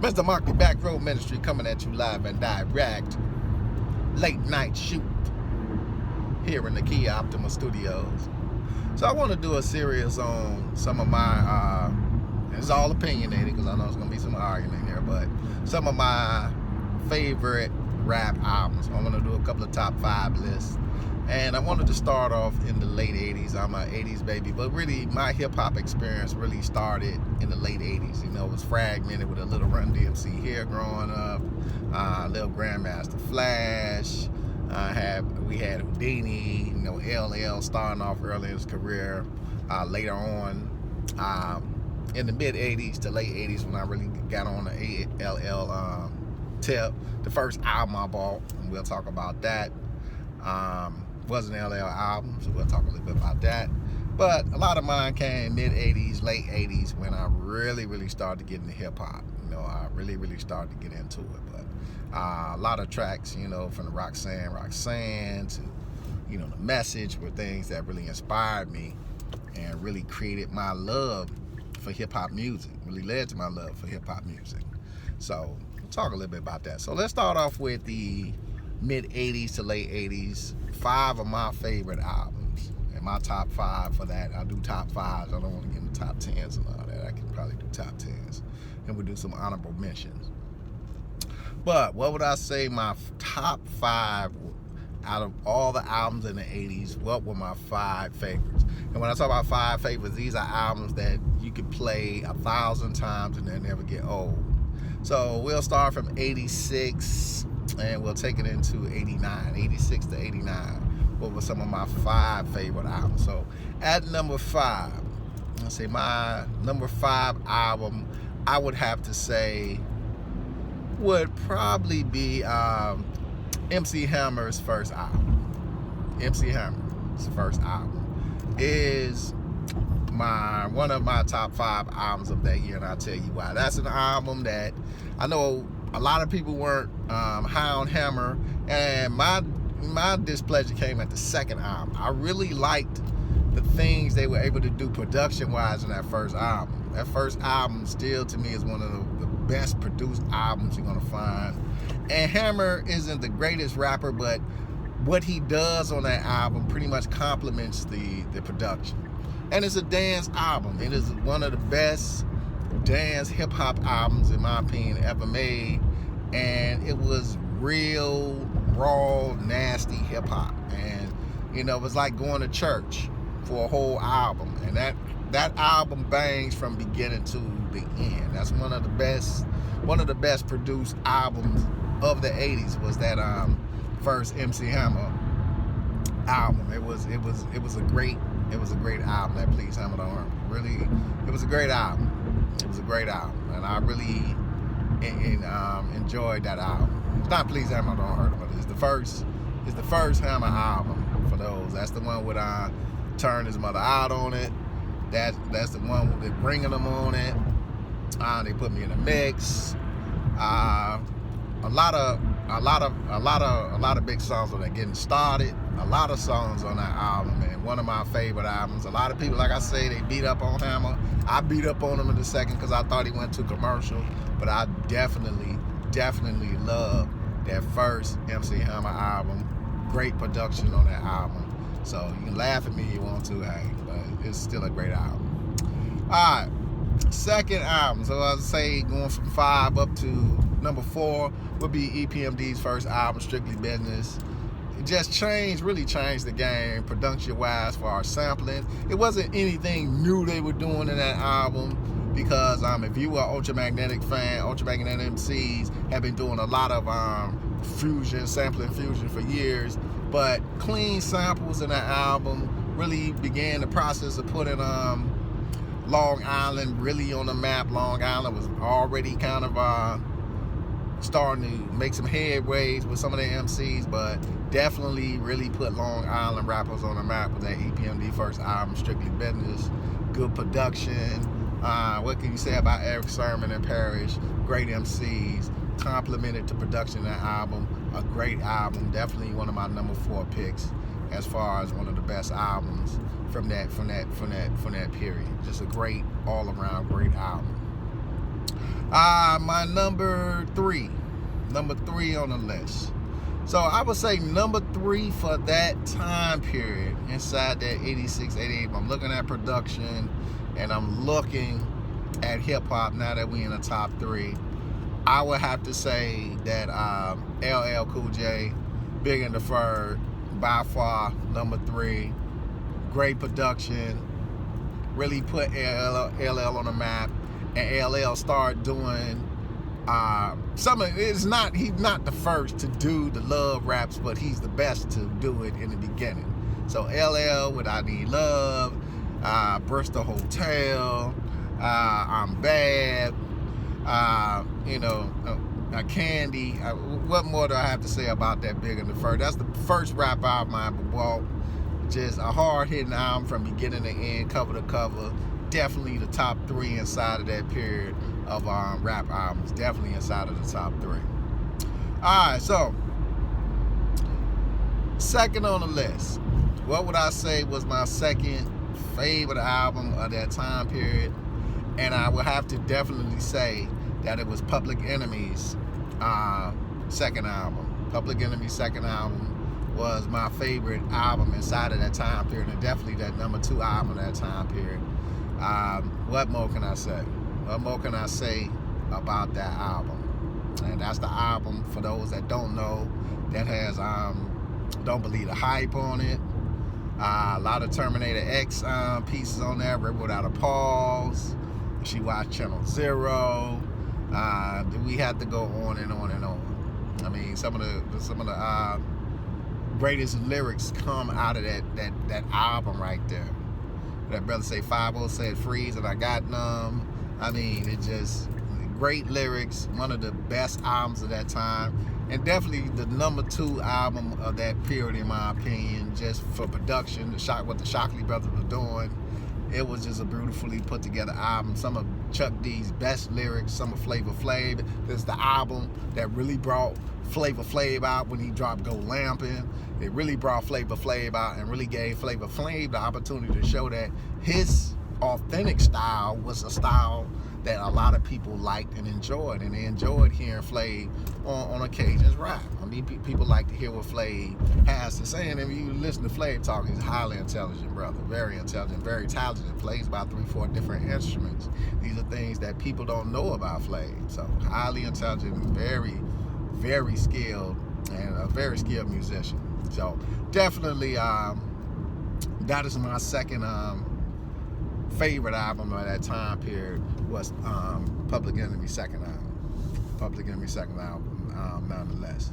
Mr. Mark, the Back Road Ministry, coming at you live and direct. Late night shoot here in the Kia Optima Studios. So I want to do a series on some of my, it's all opinionated because I know there's going to be some argument here, but some of my favorite rap albums. I want to do a couple of top 5 lists. And I wanted to start off in the late 80s. I'm an 80s baby, but really my hip-hop experience really started in the late 80s. You know, it was fragmented with a little Run DMC here growing up, little Grandmaster Flash. We had Houdini, you know, LL starting off early in his career. Later on, in the mid 80s to late 80s, when I really got on the LL tip, the first album I bought, and we'll talk about that. Was an LL album, so we'll talk a little bit about that. But a lot of mine came mid 80s, late 80s, when I really started to get into hip hop. You know, I really started to get into it. But a lot of tracks, you know, from the Roxanne to, you know, The Message, were things that really inspired me and really created my love for hip hop music. Really led to my love for hip hop music. So we'll talk a little bit about that. So let's start off with the mid 80s to late 80s. 5 of my favorite albums, and my top 5 for that. I'll do top 5s. I don't want to get into top 10s and all that. I can probably do top 10s, and we'll do some honorable mentions. But what would I say my top 5 out of all the albums in the 80s? What were my 5 favorites? And when I talk about 5 favorites, these are albums that you could play 1,000 times and they never get old. So we'll start from 86 and we'll take it into 89, 86 to 89. What were some of my 5 favorite albums? So at number 5, let's say my number 5 album, I would have to say would probably be MC Hammer's first album. MC Hammer's first album is one of my top 5 albums of that year, and I'll tell you why. That's an album that I know a lot of people weren't high on Hammer, and my displeasure came at the second album. I really liked the things they were able to do production-wise in that first album. That first album still, to me, is one of the best produced albums you're gonna find. And Hammer isn't the greatest rapper, but what he does on that album pretty much complements the production. And it's a dance album. It is one of the best dance hip-hop albums, in my opinion, ever made. And it was real, raw, nasty hip-hop. And, you know, it was like going to church for a whole album. And that album bangs from beginning to the end. That's one of the best produced albums of the 80s, was that first MC Hammer album. It was a great album. That Please Hammer Don't Hurt Me. Really, it was a great album. It was a great album, and I really enjoyed that album. It's not Please Hammer Don't Hurt Me, but it's the first Hammer album for those. That's the one with Turn His Mother Out on it. That's the one with Bringing Them on it. They Put Me in a Mix. A lot of big songs on that. Getting Started. A lot of songs on that album, and one of my favorite albums. A lot of people, like I say, they beat up on Hammer. I beat up on him in the second because I thought he went too commercial, but I definitely love that first MC Hammer album. Great production on that album. So you can laugh at me if you want to, hey, but it's still a great album. All right, second album. So I'd say going from 5 up to number 4 would be EPMD's first album, Strictly Business. It just really changed the game production-wise for our sampling. It wasn't anything new they were doing in that album, because if you are an Ultramagnetic fan, Ultramagnetic MCs have been doing a lot of sampling fusion for years, but clean samples in that album really began the process of putting Long Island really on the map. Long Island was already kind of starting to make some headways with some of the MCs, but definitely really put Long Island rappers on the map with that EPMD first album, Strictly Business. Good production. What can you say about Eric Sermon and Parrish? Great MCs. Complemented to production in that album. A great album. Definitely one of my number 4 picks as far as one of the best albums from that period. Just a great, all around great album. My number three on the list. So I would say number three for that time period inside that 86, 88. I'm looking at production and I'm looking at hip hop now that we in the top three. I would have to say that LL Cool J, Big and Deferred, by far number three. Great production, really put LL on the map, and LL started doing he's not the first to do the love raps, but he's the best to do it in the beginning. So LL with I Need Love, Bristol Hotel, I'm Bad, Candy. What more do I have to say about that Big and Deferred? That's the first rap album I ever bought. Just a hard-hitting album from beginning to end, cover to cover. Definitely the top three inside of that period of rap albums. Definitely inside of the top three. Alright, so second on the list. What would I say was my second favorite album of that time period? And I would have to definitely say that it was Public Enemy's second album. Public Enemy's second album was my favorite album inside of that time period, and definitely that number two album of that time period. What more can I say? What more can I say about that album? And that's the album, for those that don't know, that has Don't Believe the Hype on it. A lot of Terminator X pieces on there, Rebel Without a Pause. She Watched Channel Zero. We had to go on and on and on. I mean, some of the greatest lyrics come out of that album right there. That brother say 5-0 said freeze and I got numb. I mean, it just great lyrics. One of the best albums of that time, and definitely the number two album of that period in my opinion. Just for production, what the Shockley brothers were doing. It was just a beautifully put together album. Some of Chuck D's best lyrics, some of Flavor Flav. This is the album that really brought Flavor Flav out when he dropped Go Lampin'. It really brought Flavor Flav out and really gave Flavor Flav the opportunity to show that his authentic style was a style that a lot of people liked and enjoyed. And they enjoyed hearing Flav on occasions rap. I mean, people like to hear what Flav has to say. And if you listen to Flav talk, he's a highly intelligent brother. Very intelligent, very talented. Plays about 3-4 different instruments. These are things that people don't know about Flav. So highly intelligent, very, very skilled, and a very skilled musician. So definitely that is my second favorite album of that time period was Public Enemy's second album. Public Enemy's second album, nonetheless.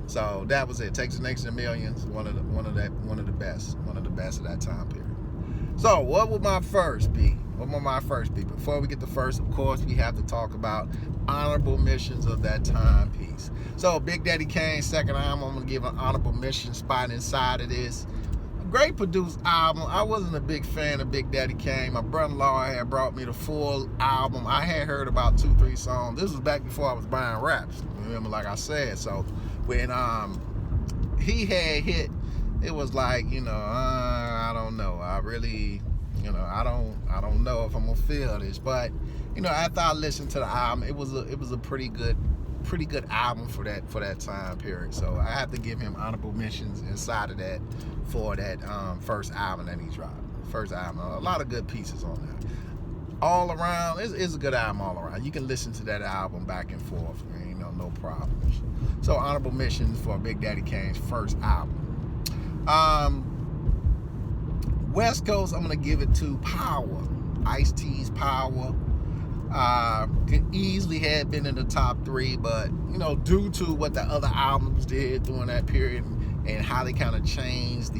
So that was it. Takes the Nation of Millions. One of the best of that time period. So what would my first be? What would my first be? Before we get to first, of course, we have to talk about honorable mentions of that timepiece. So Big Daddy Kane's second album, I'm gonna give an honorable mention spot inside of this. Great produced album. I wasn't a big fan of Big Daddy Kane. My brother-in-law had brought me the full album. I had heard about 2-3 songs. This was back before I was buying raps. Remember, like I said. So when he had hit, it was like, I don't know. I really, I don't know if I'm gonna feel this. But after I listened to the album, it was a pretty good album for that time period. So I have to give him honorable mentions inside of that for that first album that he dropped. First album, a lot of good pieces on there. All around, it's a good album all around. You can listen to that album back and forth, no problems. So honorable mentions for Big Daddy Kane's first album. West Coast, I'm gonna give it to Power. Ice-T's Power. Could easily have been in the top 3, but due to what the other albums did during that period and how they kind of changed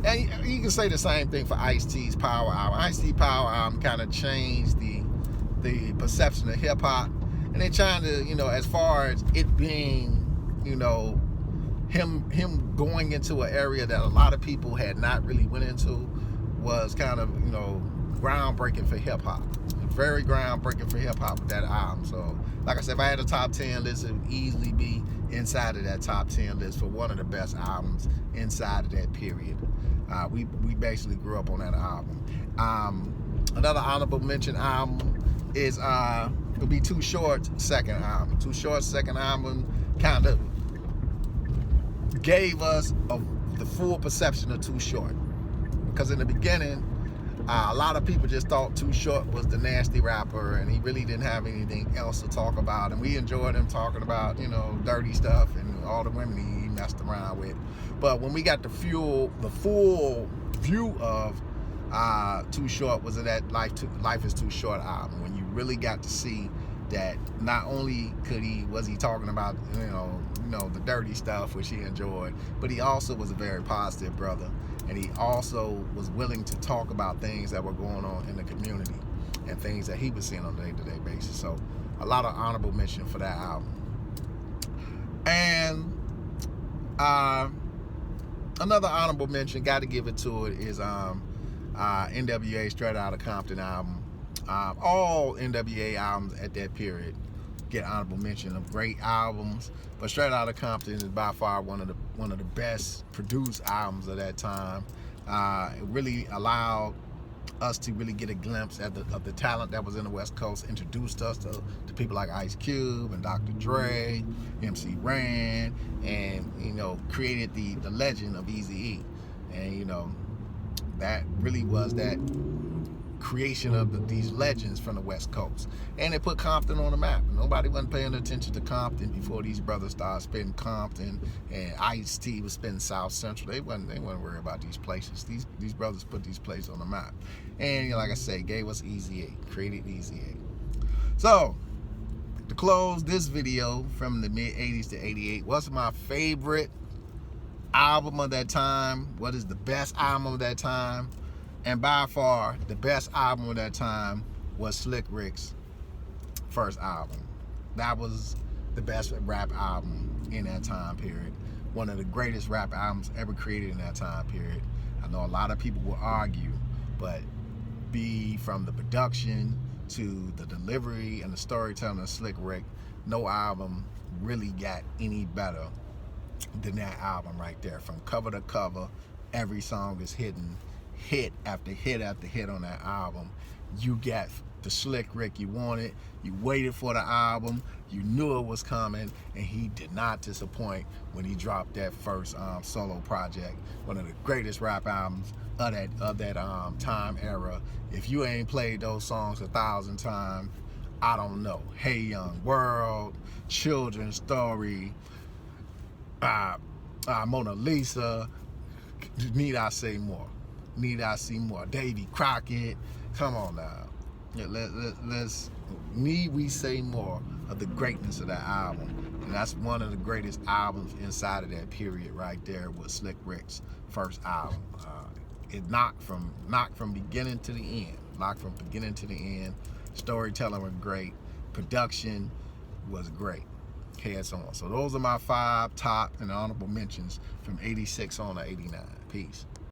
and you can say the same thing for Ice-T's Power album. Ice-T Power album kind of changed the perception of hip hop, and they're trying to as far as it being him going into an area that a lot of people had not really went into was kind of groundbreaking for hip hop. Very groundbreaking for hip hop with that album. So, like I said, if I had a top 10 list, it would easily be inside of that top 10 list for one of the best albums inside of that period. We basically grew up on that album. Another honorable mention album is it'll be Too Short's second album. Too Short's second album kind of gave us the full perception of Too Short, because in the beginning a lot of people just thought Too Short was the nasty rapper, and he really didn't have anything else to talk about, and we enjoyed him talking about, you know, dirty stuff and all the women he messed around with. But when we got the full view of Too Short was that Life is Too Short album, when you really got to see that not only was he talking about, you know, the dirty stuff, which he enjoyed, but he also was a very positive brother, and he also was willing to talk about things that were going on in the community and things that he was seeing on a day-to-day basis. So a lot of honorable mention for that album. And another honorable mention, got to give it to it, is NWA Straight Outta Compton album. All NWA albums at that period get honorable mention of great albums, but Straight Outta Compton is by far one of the best produced albums of that time. It really allowed us to really get a glimpse of the talent that was in the West Coast, introduced us to people like Ice Cube and Dr. Dre, MC Ren, and, you know, created the legend of Eazy-E. And, you know, that really was that creation of these legends from the West Coast, and it put Compton on the map. Nobody wasn't paying attention to Compton before these brothers started spitting Compton, and Ice-T was spitting South Central. They wasn't worried about these places. These brothers put these places on the map, and, you know, like I say, gave us Eazy-E, created Eazy-E. So to close this video from the mid-80s to 88, what's my favorite album of that time? What is the best album of that time? And by far, the best album of that time was Slick Rick's first album. That was the best rap album in that time period. One of the greatest rap albums ever created in that time period. I know a lot of people will argue, but from the production to the delivery and the storytelling of Slick Rick, no album really got any better than that album right there. From cover to cover, every song is hit after hit after hit on that album. You got the Slick Rick you wanted. You waited for the album. You knew it was coming, and he did not disappoint when he dropped that first solo project. One of the greatest rap albums of that time era. If you ain't played those songs 1,000 times, I don't know. Hey Young World, Children's Story, Mona Lisa. Need I say more? Need I see more? Davy Crockett. Come on now. We say more of the greatness of that album. And that's one of the greatest albums inside of that period right there, was Slick Rick's first album. It knocked from beginning to the end. Knocked from beginning to the end. Storytelling was great. Production was great. Heads on. So those are my 5 top and honorable mentions from 86 on to 89. Peace.